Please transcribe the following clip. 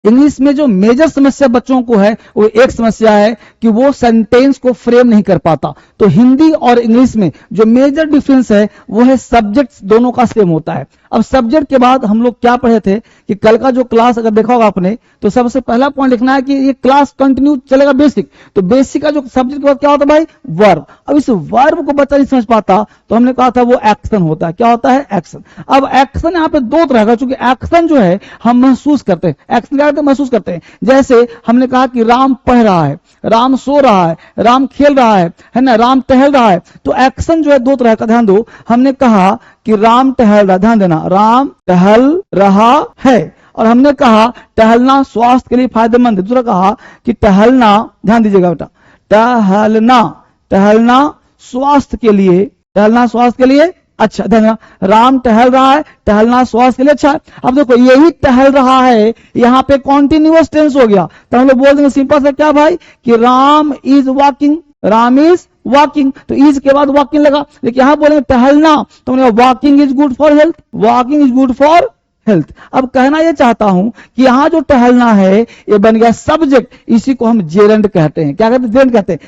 English में जो major समस्या बच्चों को है वो एक समस्या है कि वो सेंटेंस को फ्रेम नहीं कर पाता। तो हिंदी और इंग्लिश में जो मेजर डिफरेंस है वो है सब्जेक्ट दोनों का सेम होता है। अब सब्जेक्ट के बाद हम लोग क्या पढ़े थे कि कल का जो क्लास अगर देखा होगा आपने तो सबसे पहला पॉइंट लिखना है कि ये क्लास कंटिन्यू चलेगा बेसिक। तो बेसिक का जो सब्जेक्ट के बाद क्या होता है भाई, वर्ब। अब इस वर्ब को बच्चा नहीं समझ पाता तो हमने कहा था वो एक्शन होता है। क्या होता है, एक्शन। अब एक्शन यहाँ पे दो तरह का, चूंकि एक्शन जो है हम महसूस करते हैं, एक्शन क्या करते हैं, महसूस करते हैं। जैसे हमने कहा कि राम पढ़ रहा है, राम सो रहा है, राम खेल रहा है ना, राम टहल रहा है। तो एक्शन जो है दो तरह का, ध्यान दो। हमने कहा कि राम टहल रहा, ध्यान देना, राम टहल रहा है। और हमने कहा टहलना स्वास्थ्य के लिए फायदेमंद है। दूसरा कहा कि टहलना, ध्यान दीजिएगा बेटा, टहलना, टहलना स्वास्थ्य के लिए, टहलना स्वास्थ्य के लिए अच्छा। धन्यवाद। राम टहल रहा है, टहलना स्वास्थ्य के लिए अच्छा है। अब देखो यही टहल रहा है यहां पे कॉन्टिन्यूअस टेंस हो गया, तो हम लोग बोल देंगे सिंपल सा क्या भाई कि Ram is walking, Ram is walking. तो इज के बाद वॉकिंग लगा। लेकिन यहां बोलेंगे टहलना तो walking is good for health, walking is good for health. अब कहना यह चाहता हूं कि यहां जो टहलना है ये बन गया सब्जेक्ट, इसी को हम जेरेंड कहते हैं। क्या कहते हैं, जेरेंड कहते हैं।